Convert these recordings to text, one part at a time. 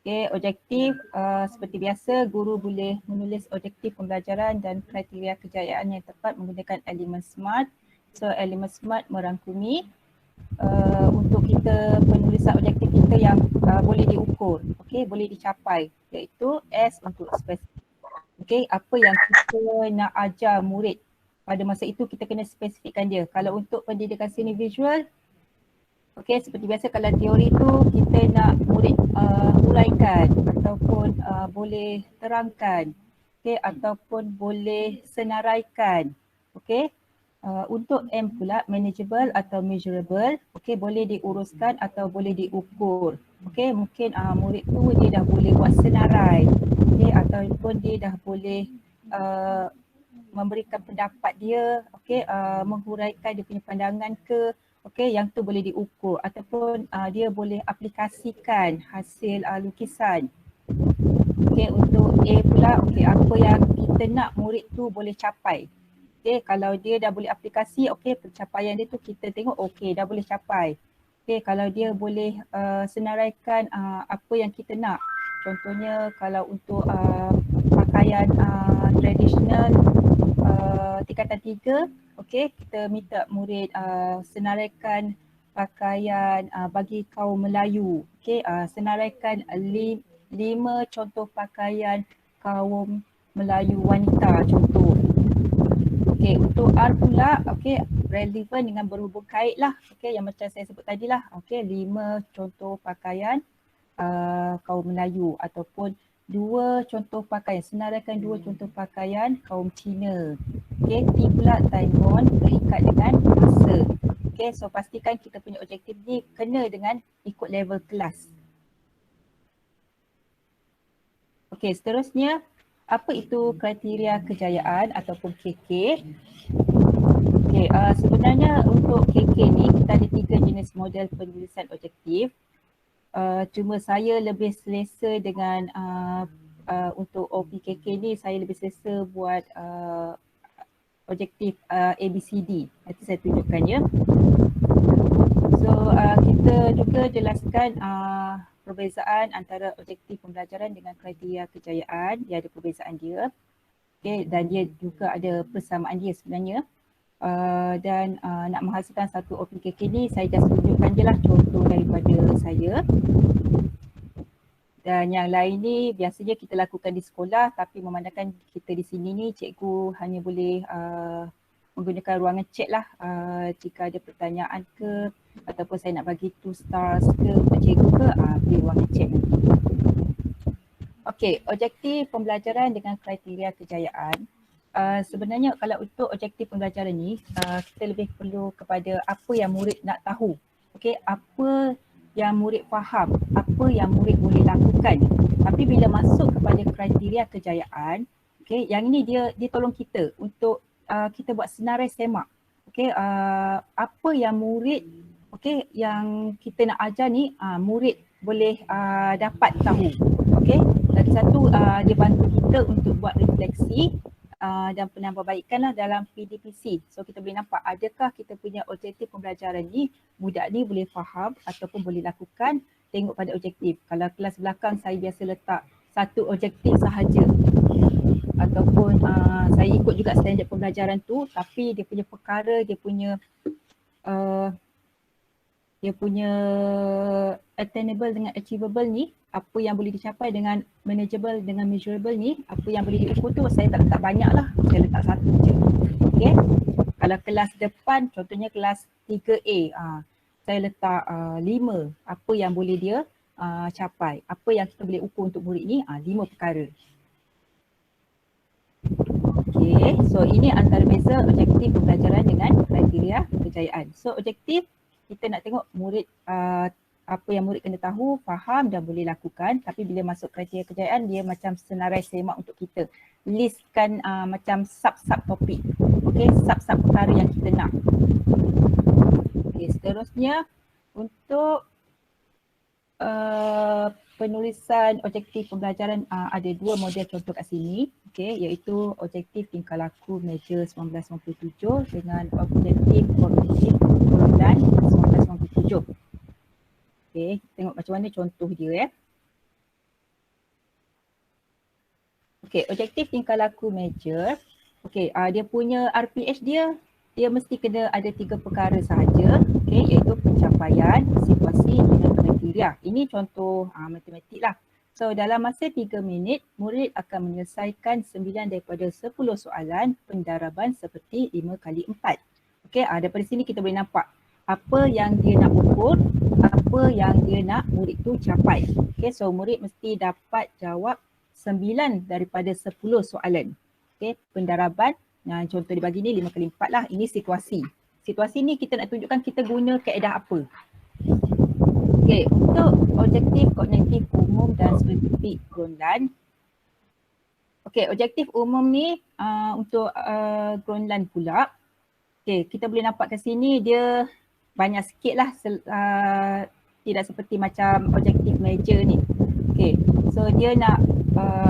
Okay, objektif seperti biasa guru boleh menulis objektif pembelajaran dan kriteria kejayaan yang tepat menggunakan elemen SMART. So elemen SMART merangkumi untuk kita penulisan objektif kita yang boleh diukur, okay, boleh dicapai, iaitu S untuk spesifik. Okay, apa yang kita nak ajar murid pada masa itu kita kena spesifikkan dia. Kalau untuk pendidikan seni visual, okay, seperti biasa kalau teori tu kita nak murid huraikan ataupun boleh terangkan, okay, ataupun boleh senaraikan. Okay. Untuk M pula manageable atau measurable, okay, boleh diuruskan atau boleh diukur. Okay, mungkin murid tu dia dah boleh buat senarai, okay, ataupun dia dah boleh memberikan pendapat dia, okay, menghuraikan dia punya pandangan ke, okay, yang tu boleh diukur ataupun dia boleh aplikasikan hasil lukisan. Okay, untuk A pula, okay, apa yang kita nak murid tu boleh capai. Okay, kalau dia dah boleh aplikasi, okay, pencapaian dia tu kita tengok okay, dah boleh capai. Okay, kalau dia boleh senaraikan apa yang kita nak. Contohnya kalau untuk pakaian tradisional tingkatan 3, okay, kita minta murid senaraikan pakaian bagi kaum Melayu. Okay, senaraikan 5 contoh pakaian kaum Melayu wanita contoh. Okay, untuk R pula, okay, relevan dengan berhubung kait lah, okay, yang macam saya sebut tadi lah, okay, 5 contoh pakaian kaum Melayu ataupun 2 contoh pakaian, senaraikan 2 contoh pakaian kaum Cina. Okay, T pula time bond terikat dengan masa. Okay, so pastikan kita punya objektif ni kena dengan ikut level kelas. Okay, seterusnya apa itu kriteria kejayaan ataupun KK? Okay, sebenarnya untuk KK ni kita ada 3 jenis model penulisan objektif. Cuma saya lebih selesa dengan untuk OPKK ni saya lebih selesa buat objektif ABCD. Nanti saya tunjukkan ya. So kita juga jelaskan perbezaan antara objektif pembelajaran dengan kriteria kejayaan. Dia ada perbezaan dia. Okay, dan dia juga ada persamaan dia sebenarnya. Dan nak menghasilkan satu OPKK ni saya just tunjukkan je lah contoh daripada saya. Dan yang lain ni biasanya kita lakukan di sekolah, tapi memandangkan kita di sini ni cikgu hanya boleh menggunakan ruangan chat lah jika ada pertanyaan ke ataupun saya nak bagi 2 stars ke untuk cikgu ke, pilih ruangan chat nanti. Okey, objektif pembelajaran dengan kriteria kejayaan. Sebenarnya kalau untuk objektif pembelajaran ni kita lebih perlu kepada apa yang murid nak tahu. Okey, apa yang murid faham, apa yang murid boleh lakukan. Tapi bila masuk kepada kriteria kejayaan, okey, yang ini dia tolong kita untuk kita buat senarai semak. Okey, apa yang murid, okey, yang kita nak ajar ni murid boleh dapat tahu. Okey, lagi satu dia bantu kita untuk buat refleksi dan penambahbaikan lah dalam PDPC. So kita boleh nampak adakah kita punya objektif pembelajaran ni budak ni boleh faham ataupun boleh lakukan, tengok pada objektif. Kalau kelas belakang saya biasa letak satu objektif sahaja ataupun saya ikut juga standard pembelajaran tu, tapi dia punya perkara, dia punya attainable dengan achievable ni, apa yang boleh dicapai dengan manageable dengan measurable ni, apa yang boleh diukur tu saya tak letak banyak lah, saya letak satu je. Okay. Kalau kelas depan, contohnya kelas 3A, saya letak 5 apa yang boleh dia capai, apa yang kita boleh ukur untuk murid ni, 5 perkara. Okay, so ini antara beza objektif pembelajaran dengan kriteria kejayaan. So objektif kita nak tengok murid apa yang murid kena tahu, faham dan boleh lakukan. Tapi bila masuk kriteria kejayaan dia macam senarai semak untuk kita. Listkan macam sub-sub topik. Okay, sub-sub perkara yang kita nak. Okay, seterusnya untuk penulisan objektif pembelajaran ada 2 model contoh kat sini. Okay, iaitu objektif tingkah laku meja 1997 dengan objektif kognitif bulan 1997. Okay, tengok macam mana contoh dia . Okey, objektif tingkah laku measure. Okey, dia punya RPH dia mesti kena ada 3 perkara sahaja, okey, iaitu pencapaian, situasi dengan kriteria. Ini contoh matematik lah. So dalam masa 3 minit, murid akan menyelesaikan 9 daripada 10 soalan pendaraban seperti 5 kali 4. Okey, daripada sini kita boleh nampak apa yang dia nak ukur, apa yang dia nak murid tu capai. Okey, so murid mesti dapat jawab 9 daripada 10 soalan. Okey, pendaraban. Nah, contoh dibagi ni 5 kali 4 lah. Ini situasi. Situasi ni kita nak tunjukkan kita guna kaedah apa. Okey, untuk objektif kognitif umum dan spesifik Groenland. Okey, objektif umum ni untuk Groenland pula. Okey, kita boleh nampak kat sini dia banyak sikit lah. Tidak seperti macam objektif major ni. Okey, so dia nak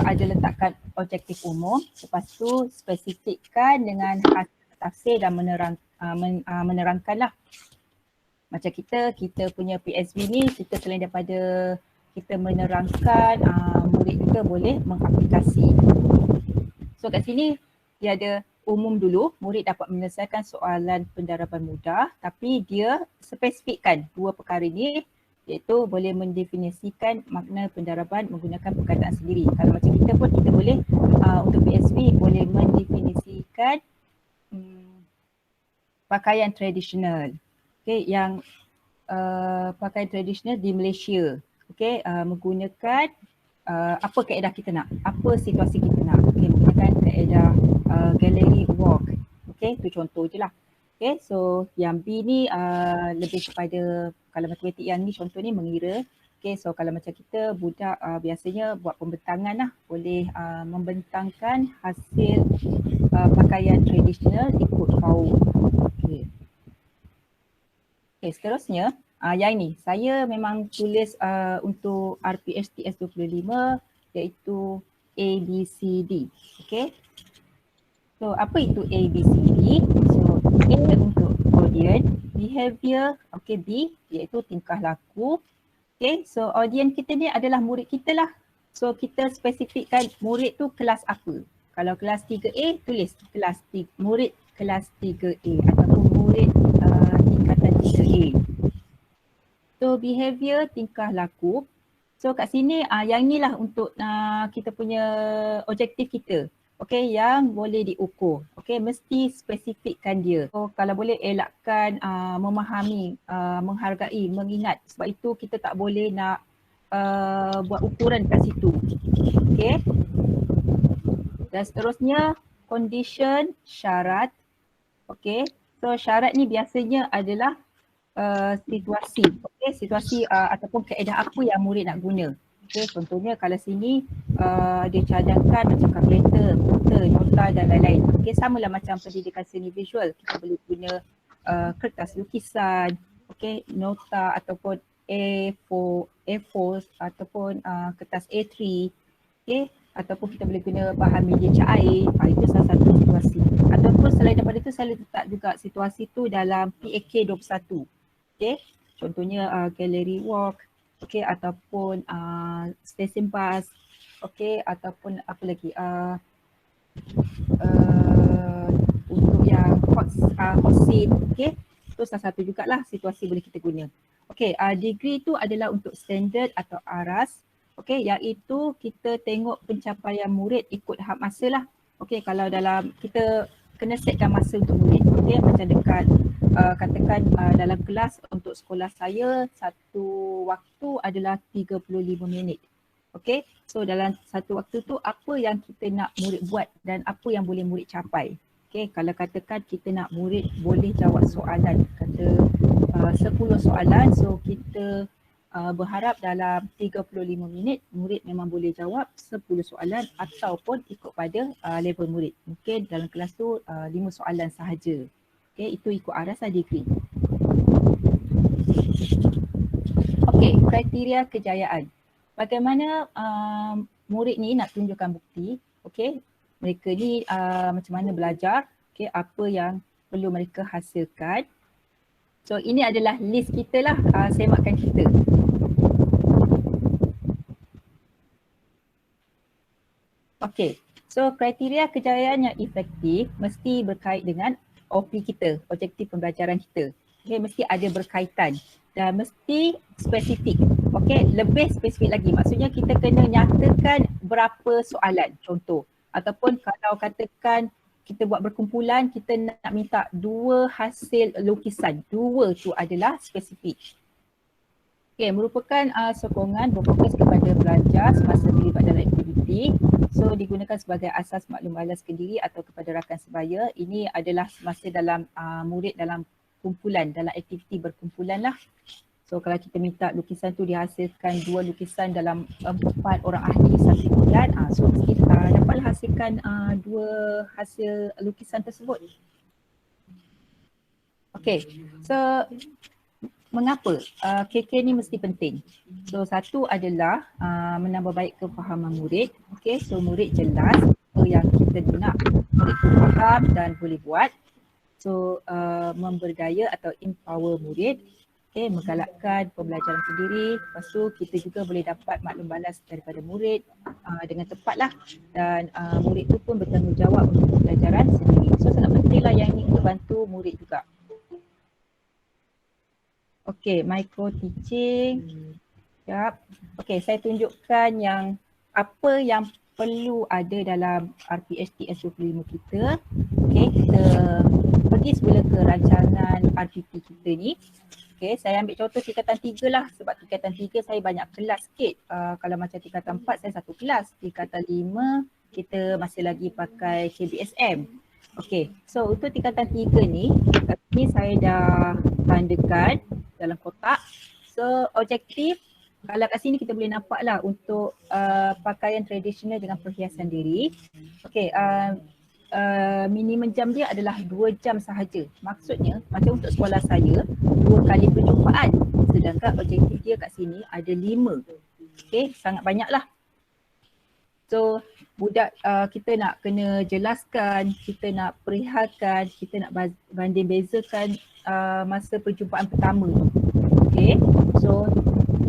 ada letakkan objektif umum, lepas tu spesifikkan dengan hasil tafsir dan menerangkan lah. Macam kita punya PSV ni, kita selain daripada kita menerangkan, murid kita boleh mengaplikasi. So kat sini dia ada umum dulu, murid dapat menyelesaikan soalan pendaraban mudah, tapi dia spesifikkan dua perkara ni, iaitu boleh mendefinisikan makna pendaraban menggunakan perkataan sendiri. Kalau macam kita pun kita boleh untuk PSV boleh mendefinisikan pakaian tradisional. Okay, yang pakaian tradisional di Malaysia. Okay, menggunakan apa kaedah kita nak, apa situasi kita nak. Okay, menggunakan kaedah gallery walk. Okay, tu contoh je lah. Okay, so yang B ni lebih kepada, kalau matematik yang ni contoh ni mengira. Okay, so kalau macam kita budak biasanya buat pembentangan lah, boleh membentangkan hasil pakaian tradisional ikut kaum. Okay. Okay, seterusnya yang ini saya memang tulis untuk RPHTS 25 iaitu ABCD. Okay. So apa itu ABCD? So A untuk audience, behavior, okay, B iaitu tingkah laku. Okay, so audience kita ni adalah murid kita lah. So kita spesifikkan murid tu kelas apa. Kalau kelas 3A tulis kelas murid kelas 3A ataupun murid tingkatan 3A. So behavior, tingkah laku. So kat sini yang inilah untuk kita punya objektif kita. Okay, yang boleh diukur. Okay, mesti spesifikkan dia. So kalau boleh elakkan memahami, menghargai, mengingat. Sebab itu kita tak boleh nak buat ukuran kat situ. Okay. Dan seterusnya condition, syarat. Okay, so syarat ni biasanya adalah situasi. Okay, situasi ataupun kaedah apa yang murid nak guna. Okay, contohnya kalau sini dia cadangkan macam kalkulator, komputer, nota dan lain-lain. Okay, samalah macam pendidikan seni visual. Kita boleh guna kertas lukisan, okay, nota ataupun A4 ataupun kertas A3, okay, ataupun kita boleh guna bahan media cair. Itu salah satu situasi. Ataupun selain daripada itu saya letak juga situasi tu dalam PAK 21. Okay, contohnya gallery walk, okay, ataupun stesen bus, okay, ataupun apa lagi untuk yang hot seat, okay, itu salah satu jugalah situasi boleh kita guna. Okay, degree tu adalah untuk standard atau aras, okay, iaitu kita tengok pencapaian murid ikut had masa lah. Okay, kalau dalam kita kena setkan masa untuk murid, okay, macam dekat katakan dalam kelas untuk sekolah saya satu waktu adalah 35 minit. Okay, so dalam satu waktu tu apa yang kita nak murid buat dan apa yang boleh murid capai. Okay, kalau katakan kita nak murid boleh jawab soalan, kata 10 soalan, so kita berharap dalam 35 minit murid memang boleh jawab 10 soalan ataupun ikut pada level murid. Mungkin dalam kelas tu 5 soalan sahaja. Okay, itu ikut arasan degree. Okay, kriteria kejayaan. Bagaimana murid ni nak tunjukkan bukti, okay, mereka ni macam mana belajar, okay, apa yang perlu mereka hasilkan. So ini adalah list kita lah, semakkan kita. Okay, So kriteria kejayaan yang efektif mesti berkait dengan OP kita, objektif pembelajaran kita. Okay, mesti ada berkaitan dan mesti spesifik. Okay, lebih spesifik lagi. Maksudnya kita kena nyatakan berapa soalan contoh. Ataupun kalau katakan kita buat berkumpulan, kita nak minta 2 hasil lukisan. 2 tu adalah spesifik. Okay, merupakan sokongan berfokus kepada belajar semasa terlibat dalam aktiviti. So digunakan sebagai asas maklum balas sendiri atau kepada rakan sebaya. Ini adalah semasa dalam murid dalam kumpulan, dalam aktiviti berkumpulan lah. So kalau kita minta lukisan tu dihasilkan 2 lukisan dalam 4 orang ahli satu bulan, so mesti dapatlah hasilkan 2 hasil lukisan tersebut. Okay, so mengapa KK ni mesti penting? So satu adalah menambah baik kefahaman murid. Okay, so murid jelas apa yang kita nak, murid faham dan boleh buat. So memberdaya atau empower murid. Okay, menggalakkan pembelajaran sendiri. Lepas tu kita juga boleh dapat maklum balas daripada murid dengan tepat lah. Dan murid tu pun bertanggungjawab untuk pembelajaran sendiri. So sangat penting lah yang ini untuk bantu murid juga. Okay, micro teaching. Yap. Okay, saya tunjukkan yang apa yang perlu ada dalam RPHTS 25 kita. Okay, kita pergi semula ke rancangan RPT kita ni. Okay, saya ambil contoh tingkatan 3 lah sebab tingkatan 3 saya banyak kelas sikit. Kalau macam tingkatan 4 saya satu kelas. Tingkatan 5 kita masih lagi pakai KBSM. Okay, so untuk tingkatan 3 ni, saya dah tandakan dalam kotak. So objektif, kalau kat sini kita boleh nampak lah untuk pakaian tradisional dengan perhiasan diri. Okay, minimum jam dia adalah 2 jam sahaja. Maksudnya macam untuk sekolah saya 2 kali perjumpaan, sedangkan objektif dia kat sini ada 5. Okay, sangat banyak lah. So budak kita nak kena jelaskan, kita nak perihalkan, kita nak banding bezakan masa perjumpaan pertama tu. Okay, so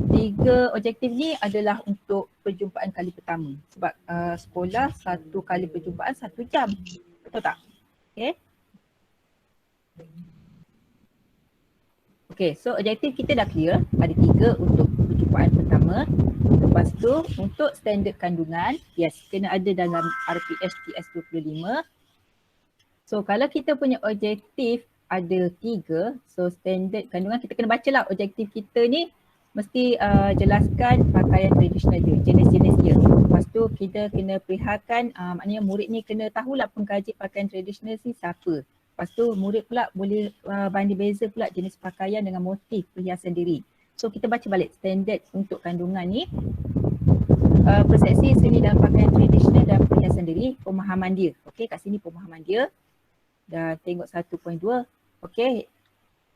3 objektif ni adalah untuk perjumpaan kali pertama. Sebab sekolah 1 kali perjumpaan 1 jam. Betul tak? Okay. Okay, so objektif kita dah clear. Ada 3 untuk perjumpaan pertama. Lepas tu untuk standard kandungan, yes, kena ada dalam RPHTS 25. So kalau kita punya objektif ada 3, so standard kandungan kita kena baca lah objektif kita ni mesti jelaskan pakaian tradisional dia, jenis-jenis dia. Lepas tu kita kena perihalkan, maknanya murid ni kena tahulah pengkaji pakaian tradisional ni siapa. Lepas tu murid pula boleh banding beza pula jenis pakaian dengan motif perhiasan diri. So kita baca balik standard untuk kandungan ni. Persepsi seni dalam pakaian tradisional dan perhiasan diri, pemahaman dia. Okey, kat sini pemahaman dia. Dah tengok 1.2. Okey.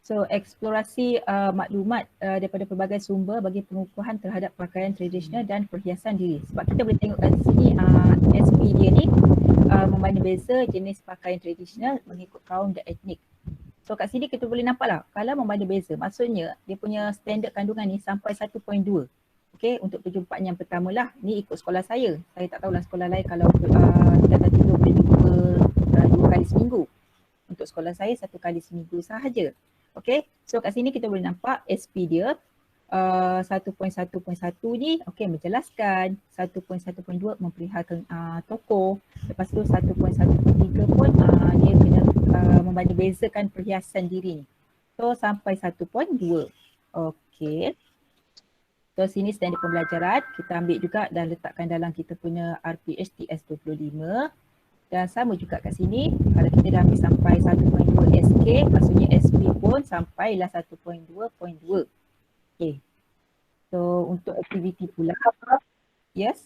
So eksplorasi maklumat daripada pelbagai sumber bagi pengukuhan terhadap pakaian tradisional dan perhiasan diri. Sebab kita boleh tengok kat sini SP dia ni membanding beza jenis pakaian tradisional mengikut kaum dan etnik. So kat sini kita boleh nampak lah kalau membanding beza, maksudnya dia punya standard kandungan ni sampai 1.2. Okay, untuk perjumpaan yang pertama lah, ni ikut sekolah saya. Saya tak tahulah sekolah lain kalau tingkatan 3 boleh jumpa 2 kali seminggu. Untuk sekolah saya 1 kali seminggu sahaja. Okay, so kat sini kita boleh nampak SP dia 1.1.1 ni okay, menjelaskan, 1.1.2 memperihalkan tokoh, lepas tu 1.1.3 pun dia kena membanding bezakan perhiasan diri ni. So sampai 1.2. Okay. So sini standard pembelajaran, kita ambil juga dan letakkan dalam kita punya RPHTS 25. Dan sama juga kat sini, kalau kita dah ambil sampai 1.2 SK, maksudnya SP pun sampailah 1.2.2. Okay. So untuk aktiviti pula, yes.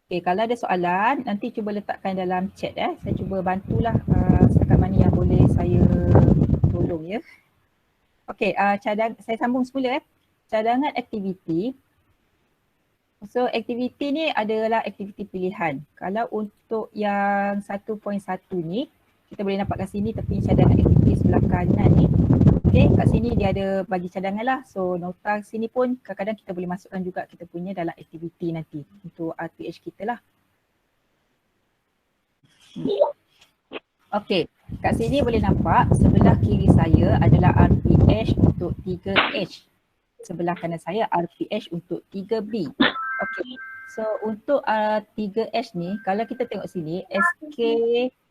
Okay, kalau ada soalan, nanti cuba letakkan dalam chat. Saya cuba bantulah setakat mana yang boleh saya tolong ya. Okay, saya sambung semula. Cadangan aktiviti. So aktiviti ni adalah aktiviti pilihan. Kalau untuk yang 1.1 ni, kita boleh nampak kat sini tepi cadangan aktiviti sebelah kanan ni. Okay, kat sini dia ada bagi cadangan lah. So nota sini pun kadang-kadang kita boleh masukkan juga kita punya dalam aktiviti nanti untuk RPH kita lah. Okay, kat sini boleh nampak sebelah kiri saya adalah RPH untuk 3H. Sebelah kanan saya RPH untuk 3B. Okay, so untuk 3H ni kalau kita tengok sini SK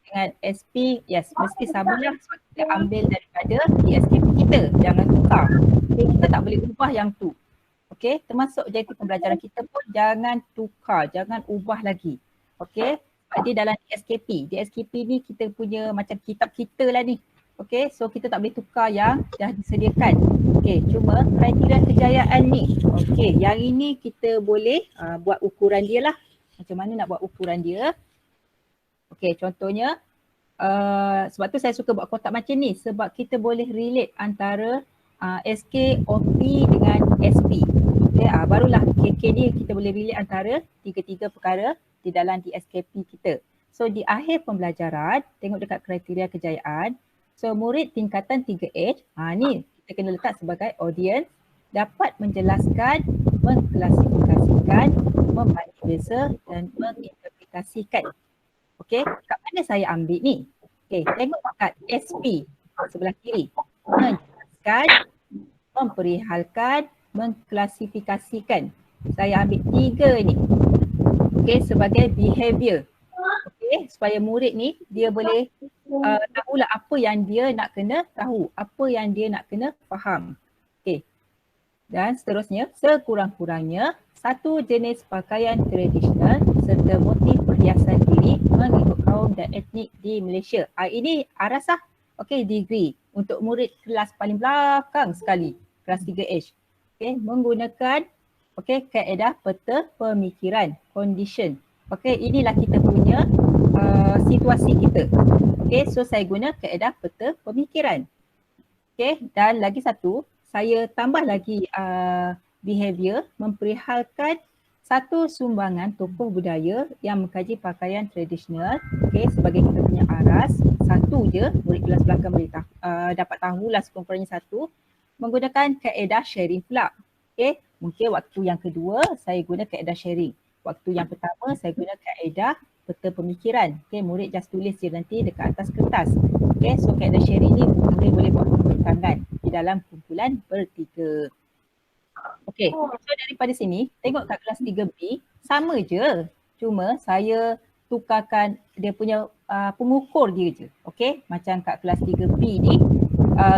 dengan SP, yes, mesti samalah sebab kita ambil daripada SKP kita, jangan tukar. Okay, kita tak boleh ubah yang tu. Okay, termasuk objektif pembelajaran kita pun jangan tukar, jangan ubah lagi. Okay, dia dalam DSKP. DSKP ni kita punya macam kitab kita lah ni. Okay, so kita tak boleh tukar yang dah disediakan. Okay, cuma kriteria kejayaan ni. Okay, yang ini kita boleh buat ukuran dia lah. Macam mana nak buat ukuran dia. Okay, contohnya sebab tu saya suka buat kotak macam ni. Sebab kita boleh relate antara SK, OP dengan SP. Okay, barulah KK ni kita boleh relate antara tiga-tiga perkara di dalam DSKP kita. So di akhir pembelajaran, tengok dekat kriteria kejayaan. So murid tingkatan 3H, ni kita kena letak sebagai audience, dapat menjelaskan, mengklasifikasikan, membanding beza dan menginterpretasikan. Okay, kat mana saya ambil ni? Okay, tengok kat SP sebelah kiri. Menjelaskan, memperihalkan, mengklasifikasikan. Saya ambil 3 ni. Okay, sebagai behavior. Okay, supaya murid ni dia boleh tahulah apa yang dia nak kena tahu, apa yang dia nak kena faham. Okay, dan seterusnya sekurang-kurangnya satu jenis pakaian tradisional serta motif perhiasan diri mengikut kaum dan etnik di Malaysia. Ini arasah, okay, degree untuk murid kelas paling belakang sekali, kelas 3H. Okay, menggunakan kaedah peta pemikiran, condition. Okay, inilah kita punya situasi kita. Okay, so saya guna kaedah peta pemikiran. Okay, dan lagi satu, saya tambah lagi behavior memperihalkan satu sumbangan tokoh budaya yang mengkaji pakaian tradisional, okay, sebagai kita punya aras. Satu je, murid kelas belakang boleh dapat tahulah sekurang-kurangnya satu, menggunakan kaedah sharing pula. Okay, mungkin waktu yang kedua saya guna kaedah sharing. Waktu yang pertama saya guna kaedah peta pemikiran. Okay, murid just tulis je nanti dekat atas kertas. Okay, so kaedah sharing ni murid boleh buat pembentangan di dalam kumpulan bertiga. Okay, so daripada sini tengok kat kelas 3B sama je. Cuma saya tukarkan dia punya pengukur dia je. Okay, macam kat kelas 3B ni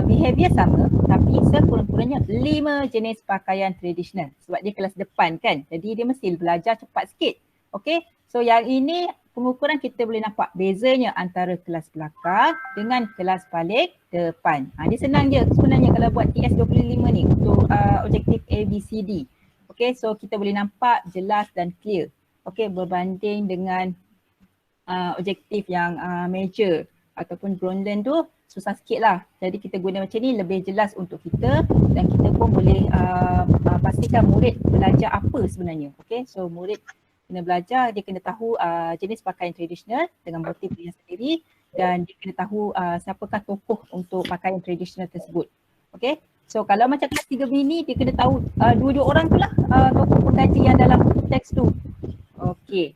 behavior sama tapi sekurang-kurangnya 5 jenis pakaian tradisional sebab dia kelas depan kan. Jadi dia mesti belajar cepat sikit. Okay, so yang ini pengukuran kita boleh nampak bezanya antara kelas belakang dengan kelas paling depan. Dia senang je sebenarnya kalau buat TS25 ni untuk objektif ABCD. Okay, so kita boleh nampak jelas dan clear. Okay, berbanding dengan objektif yang major ataupun Brownland tu susah sikit lah. Jadi kita guna macam ni lebih jelas untuk kita dan kita pun boleh pastikan murid belajar apa sebenarnya. Okay, so murid kena belajar, dia kena tahu jenis pakaian tradisional dengan motif dia sendiri dan dia kena tahu siapakah tokoh untuk pakaian tradisional tersebut. Okay, so kalau macam kelas 3B ni dia kena tahu dua-dua orang tu lah tokoh pengkaji yang dalam teks tu. Okay,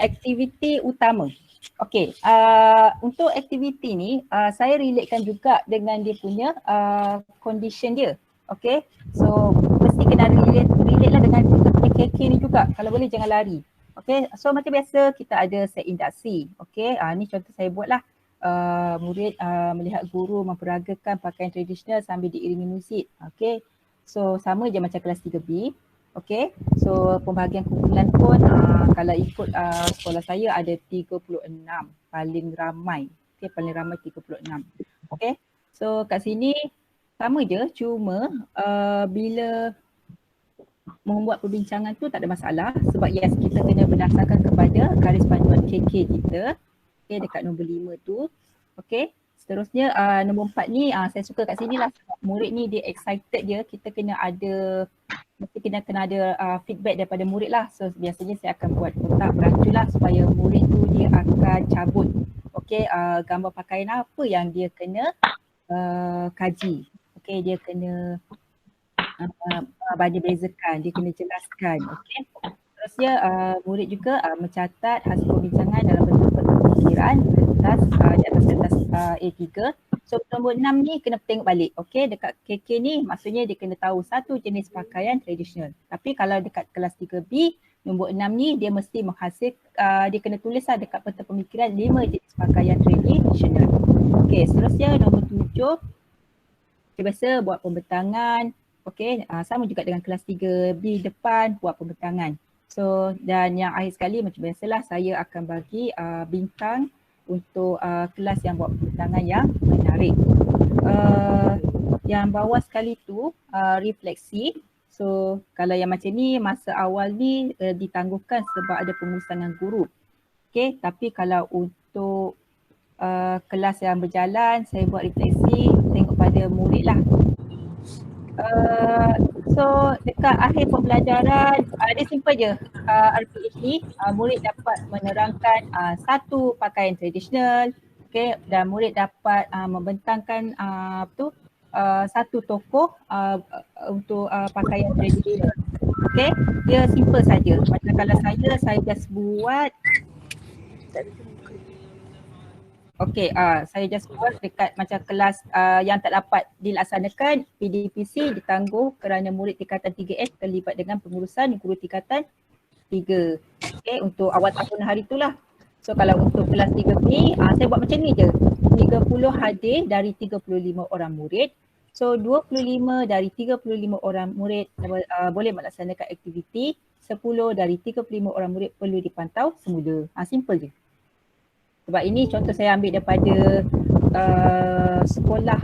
aktiviti utama. Okay, untuk aktiviti ni saya relatekan juga dengan dia punya condition dia. Okay, so mesti kena relate lah dengan kita punya KK ni juga. Kalau boleh jangan lari. Okay, so macam biasa kita ada set induksi. Okay, ni contoh saya buat lah. Murid melihat guru memperagakan pakaian tradisional sambil diiringi muzik. Okay, so sama je macam kelas 3B. Okay, so pembahagian kumpulan pun kalau ikut sekolah saya ada 36 paling ramai. Okay, paling ramai 36. Okay, so kat sini sama je, cuma bila membuat perbincangan tu tak ada masalah sebab yes kita kena berdasarkan kepada garis panduan KK kita. Okay, dekat nombor 5 tu. Okay, seterusnya nombor 4 ni saya suka kat sini lah sebab murid ni dia excited dia, kita kena ada mesti kena ada feedback daripada murid lah. So biasanya saya akan buat kotak beracu lah supaya murid tu dia akan cabut. okey, gambar pakaian apa yang dia kena kaji. Okey, dia kena bagi bezakan, dia kena jelaskan. Okey. Terus dia murid juga mencatat hasil perbincangan dalam bentuk pemikiran kertas di atas kertas A3. So nombor 6 ni kena tengok balik. Okey, dekat KK ni maksudnya dia kena tahu satu jenis pakaian tradisional. Tapi kalau dekat kelas 3B, nombor 6 ni dia mesti menghasil dia kena tulis lah dekat peta pemikiran 5 jenis pakaian tradisional. Okey, seterusnya nombor 7 dia biasa buat pembentangan. Okey, sama juga dengan kelas 3B depan buat pembentangan. So dan yang akhir sekali macam biasalah saya akan bagi bintang untuk kelas yang buat pembentangan yang menarik. Yang bawah sekali tu refleksi. So kalau yang macam ni masa awal ni ditangguhkan sebab ada pengurusan dengan guru. Okey, tapi kalau untuk kelas yang berjalan saya buat refleksi tengok pada murid lah. So dekat akhir pembelajaran dia simple je. RPH ni murid dapat menerangkan satu pakaian tradisional, okay, dan murid dapat membentangkan satu tokoh untuk pakaian tradisional. Okay, dia simple saja. Macam kalau saya just buat saya just buat dekat macam kelas yang tak dapat dilaksanakan, PDPC ditangguh kerana murid tingkatan 3S terlibat dengan pengurusan guru tingkatan 3. Okay, untuk awal tahun hari itulah. So kalau untuk kelas 3B, saya buat macam ni je. 30 hadir dari 35 orang murid. So 25 dari 35 orang murid boleh melaksanakan aktiviti. 10 dari 35 orang murid perlu dipantau semula. Simple je. Sebab ini contoh saya ambil daripada sekolah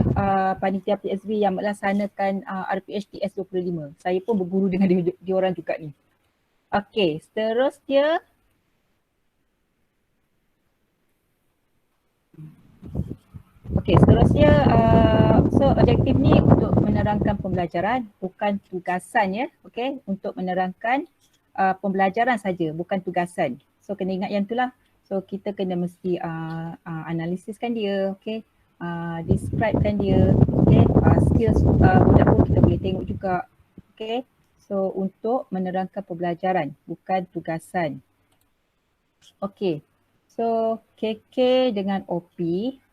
panitia PSB yang melaksanakan RPHTS 25. Saya pun berguru dengan dia orang juga ni. Okey, seterusnya so objektif ni untuk menerangkan pembelajaran, bukan tugasan ya. Okey, untuk menerangkan pembelajaran saja, bukan tugasan. So kena ingat yang itulah. So kita kena mesti analisiskan dia, okay, describekan dia, okay, skills budak pun kita boleh tengok juga, okay. So untuk menerangkan pembelajaran, bukan tugasan. Okay, so KK dengan OP,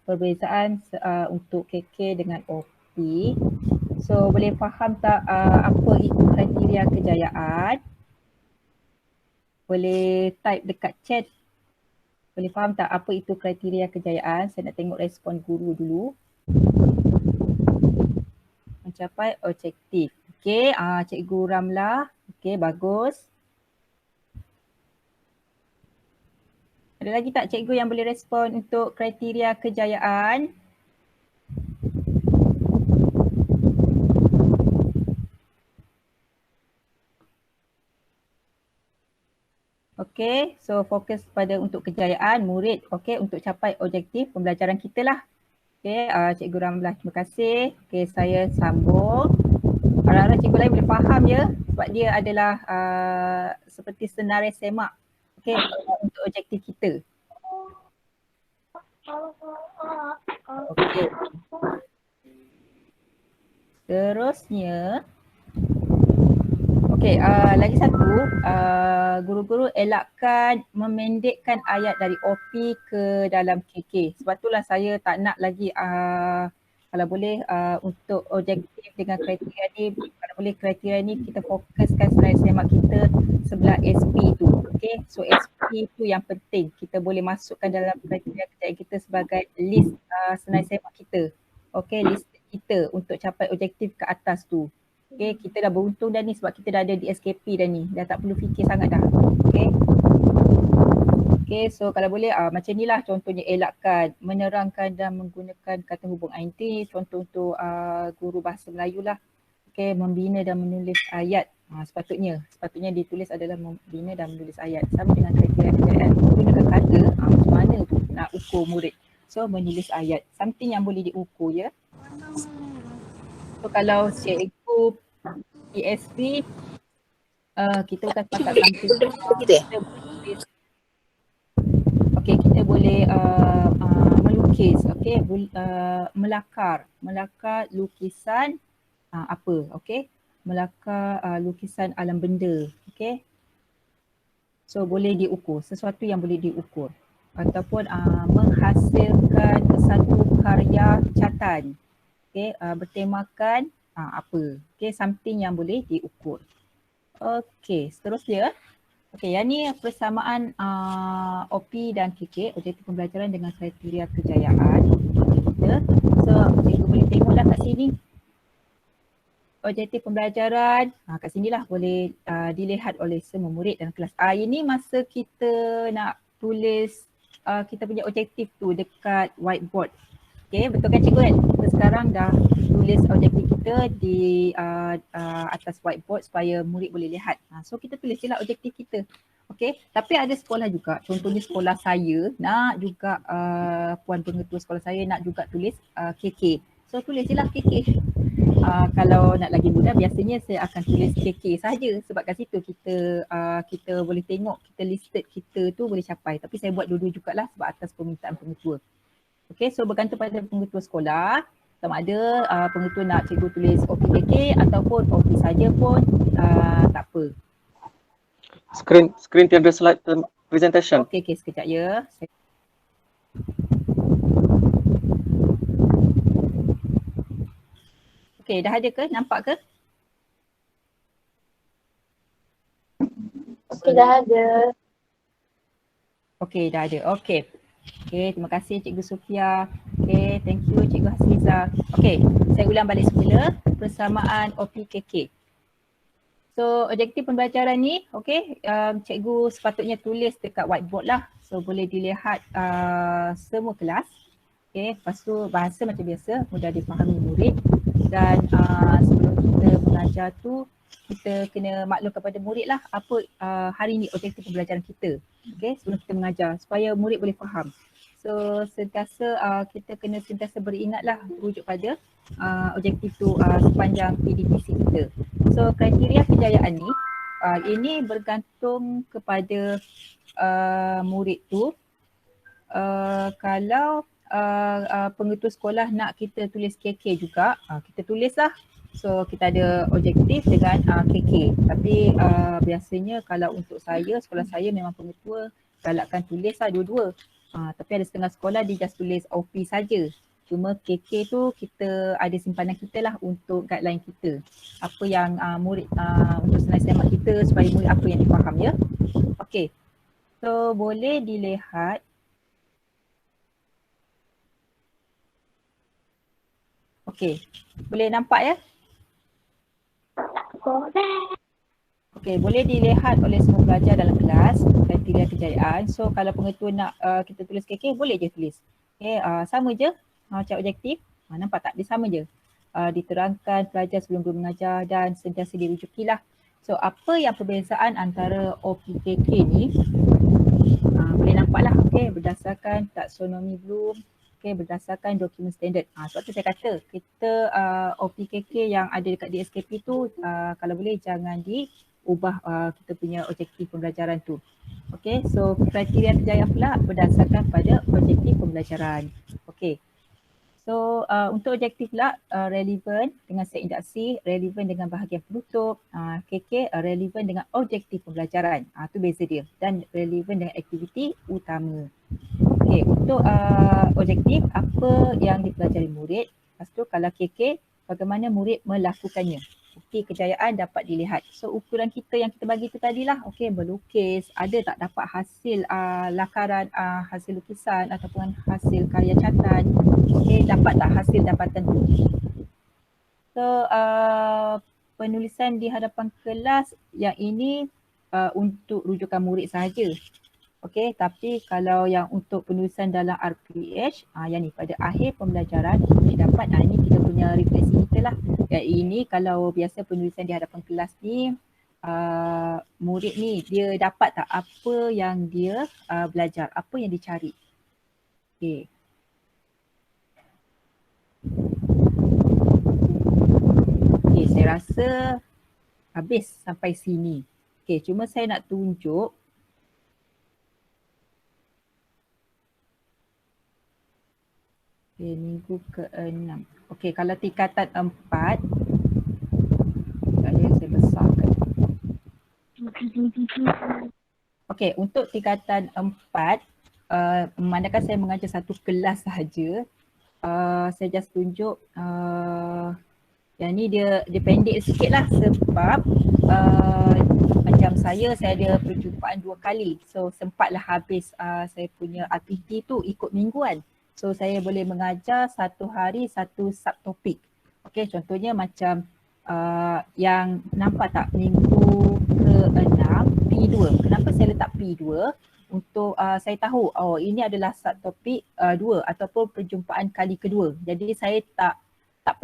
perbezaan untuk KK dengan OP. So boleh faham tak apa itu kriteria kejayaan? Boleh type dekat chat. Boleh faham tak apa itu kriteria kejayaan? Saya nak tengok respon guru dulu. Mencapai objektif. Okey, Cikgu Ramla. Okey, bagus. Ada lagi tak cikgu yang boleh respon untuk kriteria kejayaan? Okey, so fokus pada untuk kejayaan murid, okey, untuk capai objektif pembelajaran kita lah. Okey, Cikgu Ramlah, terima kasih. Okey, saya sambung. Harap-harap cikgu lain boleh faham ya, sebab dia adalah seperti senarai semak, okey, untuk objektif kita. Okey. Terusnya, okey, lagi satu, guru-guru elakkan memendekkan ayat dari OP ke dalam KK. Sebab itulah saya tak nak lagi kalau boleh untuk objektif dengan kriteria ni, kalau boleh kriteria ni kita fokuskan senarai semak kita sebelah SP tu. Okey, so SP tu yang penting. Kita boleh masukkan dalam kriteria kejayaan kita sebagai list senarai semak kita. Okey, list kita untuk capai objektif ke atas tu. Okay, kita dah beruntung dah ni sebab kita dah ada di SKP dah ni. Dah tak perlu fikir sangat dah. Okay. Okay, so kalau boleh macam ni lah contohnya elakkan menerangkan dan menggunakan kata hubung INT. Contoh untuk guru bahasa Melayu lah. Okay, membina dan menulis ayat. Sepatutnya ditulis adalah membina dan menulis ayat. Sama dengan kriteria kejayaan. Menggunakan kata macam mana tu nak ukur murid. So menulis ayat. Something yang boleh diukur ya. So kalau cikgu PSP kita bukan sepakat something. Okey, kita boleh melukis, okey, melakar lukisan apa, okey, melakar lukisan alam benda, okey. So boleh diukur, sesuatu yang boleh diukur ataupun menghasilkan satu karya catan, okey, bertemakan apa, okey, something yang boleh diukur. Okey, seterusnya. Okey, yang ni persamaan OP dan KK, objektif pembelajaran dengan kriteria kejayaan kita. So, cikgu boleh tengoklah kat sini. Objektif pembelajaran, kat sinilah boleh dilihat oleh semua murid dalam kelas. Ini masa kita nak tulis kita punya objektif tu dekat whiteboard. Okay, betul kan cikgu kan? Kita sekarang dah tulis objektif kita di atas whiteboard supaya murid boleh lihat. So kita tulis je lah objektif kita. Okay, tapi ada sekolah juga, contohnya sekolah saya nak juga puan pengetua sekolah saya nak juga tulis KK. So tulis je lah KK. Kalau nak lagi mudah biasanya saya akan tulis KK saja sebab kat situ kita boleh tengok kita listed kita tu boleh capai. Tapi saya buat dua-dua jugalah sebab atas permintaan pengetua. Okay, so bergantung pada pengetua sekolah sama ada pengetua nak cikgu tulis OPKK ataupun OP saja pun tak apa. Screen tiada slide presentation. Okay, sekejap ya. Okay, dah ada ke? Nampak ke? Okay, dah ada. Okay, dah ada. Okay. Okay, terima kasih Cikgu Sofia. Okay, thank you Cikgu Hasliza. Okay, saya ulang balik semula persamaan OPKK. So, objektif pembelajaran ni, okay, cikgu sepatutnya tulis dekat whiteboard lah. So, boleh dilihat semua kelas. Okay, lepas tu bahasa macam biasa, mudah dipahami murid. Dan sebelum kita mengajar tu, kita kena maklum kepada murid lah apa hari ni objektif pembelajaran kita. Okay, sebelum kita mengajar supaya murid boleh faham. So sentiasa kita kena sentiasa beringatlah rujuk pada objektif tu sepanjang PDPC kita. So kriteria kejayaan ni ini bergantung kepada murid tu. Kalau pengetua sekolah nak kita tulis KK juga, kita tulislah. So kita ada objektif dengan KK. Tapi biasanya kalau untuk saya, sekolah saya memang pengetua galakkan tulislah dua-dua. Tapi ada setengah sekolah dia just tulis OP saja. Cuma KK tu kita ada simpanan kita lah untuk guideline kita. Apa yang murid untuk senang semak kita supaya murid apa yang difaham ya. Okay. So boleh dilihat. Okay. Boleh nampak ya? Okey, boleh dilihat oleh semua pelajar dalam kelas kriteria kejayaan. So kalau pengetua nak kita tulis KK, boleh je tulis. Okey, sama je macam objektif. Nampak tak? Dia sama je. Diterangkan pelajar sebelum guru mengajar dan sentiasa dirujukilah. So apa yang perbezaan antara OPKK ni? Boleh nampak lah. Okey, berdasarkan taksonomi Bloom. Okay, berdasarkan dokumen standard. Sebab tu saya kata kita OPKK yang ada dekat DSKP tu kalau boleh jangan diubah kita punya objektif pembelajaran tu. Okay, so kriteria kejayaan pula berdasarkan pada objektif pembelajaran. Okay, so untuk objektif pula relevan dengan set induksi, relevan dengan bahagian penutup, KK relevan dengan objektif pembelajaran. Tu beza dia dan relevan dengan aktiviti utama. Okay, untuk objektif apa yang dipelajari murid. Lepas tu kalau KK, bagaimana murid melakukannya. Bukti kejayaan dapat dilihat. So ukuran kita yang kita bagi tu tadilah, okay, berlukis, ada tak dapat hasil lakaran, hasil lukisan ataupun hasil karya catan. Okay, dapat tak hasil dapatan tu. So penulisan di hadapan kelas yang ini untuk rujukan murid sahaja. Okey, tapi kalau yang untuk penulisan dalam RPH, yang ni pada akhir pembelajaran kita dapat, ini kita punya refleksi kita lah. Yang ini kalau biasa penulisan di hadapan kelas ni, murid ni dia dapat tak apa yang dia belajar, apa yang dicari. Okey. Okey, saya rasa habis sampai sini. Okey, cuma saya nak tunjuk Okay, minggu ke-6. Okay, kalau tingkatan 4, ada saya besarkan. Okay, untuk tingkatan 4, memandangkan saya mengajar satu kelas sahaja, saya just tunjuk yang ni dia pendek sikit lah sebab macam saya ada perjumpaan 2 kali. So sempatlah habis saya punya aktiviti tu ikut mingguan. So saya boleh mengajar satu hari satu subtopik. Okay, contohnya macam yang nampak tak minggu ke-6 P2. Kenapa saya letak P2? Untuk saya tahu ini adalah subtopik 2 ataupun perjumpaan kali kedua. Jadi saya tak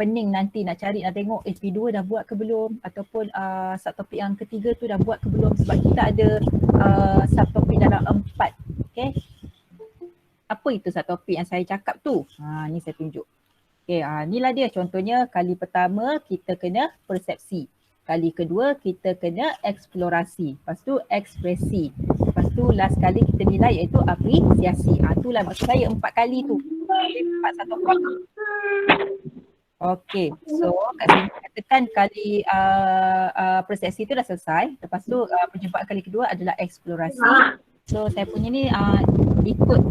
pening nanti nak cari nak tengok P2 dah buat ke belum ataupun subtopik yang ketiga tu dah buat ke belum, sebab kita ada subtopik dalam 4. Okay. Apa itu subtopik yang saya cakap tu? Ni saya tunjuk. Okay, inilah dia contohnya. Kali pertama kita kena persepsi. Kali kedua kita kena eksplorasi. Lepas tu ekspresi. Lepas tu last kali kita nilai iaitu apresiasi. Itulah maksud saya 4 kali tu. 4 subtopik. Okay, so kat sini katakan kali persepsi tu dah selesai. Lepas tu perjumpaan kali kedua adalah eksplorasi. So saya punya ni ikut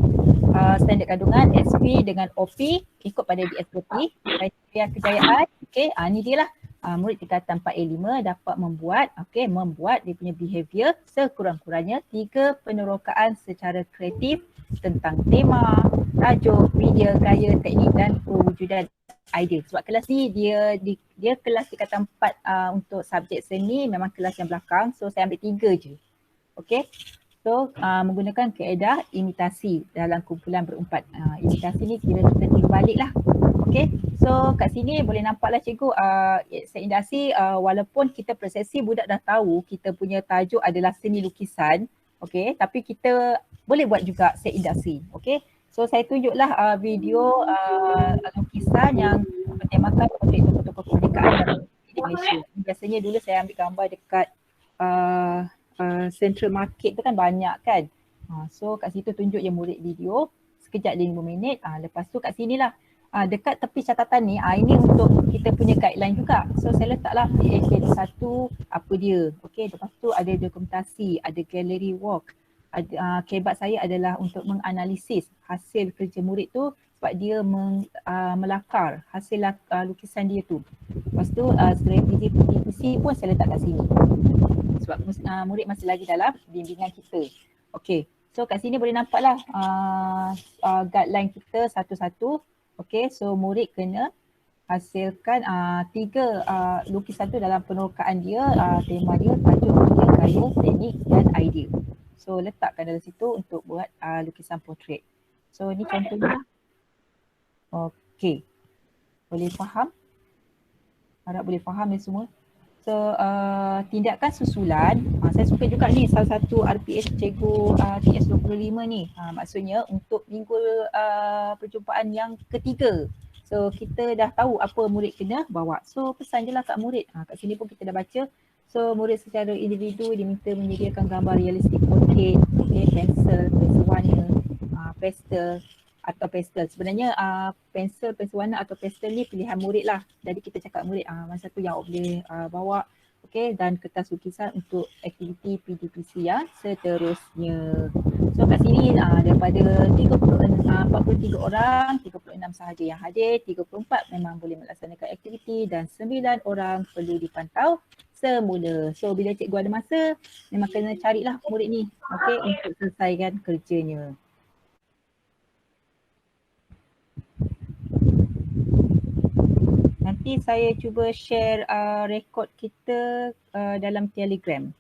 standard kandungan SP dengan OP, ikut pada DSBP, kriteria kejayaan. Okay, ni dia lah. Murid tingkatan 4A5 dapat membuat dia punya behavior sekurang-kurangnya 3 penerokaan secara kreatif tentang tema, tajuk, media, gaya, teknik dan perwujudan idea. Sebab kelas ni dia kelas tingkatan 4 untuk subjek seni, memang kelas yang belakang. So saya ambil 3 je. Okay. So menggunakan kaedah imitasi dalam kumpulan berempat. Imitasi ni kita tiru balik lah. Okay. So kat sini boleh nampaklah cikgu seindasi walaupun kita persepsi budak dah tahu kita punya tajuk adalah seni lukisan. Okay. Tapi kita boleh buat juga seindasi. Okay. So saya tunjuklah video lukisan yang bertemakan portret tokoh-tokoh kemerdekaan di Malaysia. Biasanya dulu saya ambil gambar dekat Central Market tu kan banyak kan. So kat situ tunjuk je murid video sekejap 5 minit. Lepas tu kat sini lah dekat tepi catatan ni, ini untuk kita punya guideline juga. So saya letaklah PhD 1 apa dia. Okay, lepas tu ada dokumentasi, ada gallery walk. Kebat saya adalah untuk menganalisis hasil kerja murid tu sebab dia melakar hasil lukisan dia tu. Lepas tu strategi PDPC pun saya letak kat sini sebab murid masih lagi dalam bimbingan kita. Okay, so kat sini boleh nampaklah guideline kita satu-satu. Okay, so murid kena hasilkan 3 lukisan tu dalam penerokaan dia, tema dia, tajuk, media, gaya, teknik dan idea. So letakkan dalam situ untuk buat lukisan portrait. So ni contohnya. Okay, boleh faham? Harap boleh faham ni semua. So tindakan susulan, saya suka juga ni salah satu RPS cikgu TS25 ni. Maksudnya untuk minggu perjumpaan yang ketiga. So kita dah tahu apa murid kena bawa. So pesan je lah kat murid. Kat sini pun kita dah baca. So murid secara individu diminta menyediakan gambar realistik portrait, pensel warna, pastel atau pastel. Sebenarnya pensel warna atau pastel ni pilihan murid lah. Jadi kita cakap murid mana satu yang boleh bawa. Okay, dan kertas lukisan untuk aktiviti PDPC yang seterusnya. So kat sini daripada 43 orang, 36 sahaja yang hadir, 34 memang boleh melaksanakan aktiviti dan 9 orang perlu dipantau semula. So bila cikgu ada masa, memang kena carilah murid ni untuk selesaikan kerjanya. Nanti saya cuba share rekod kita dalam Telegram.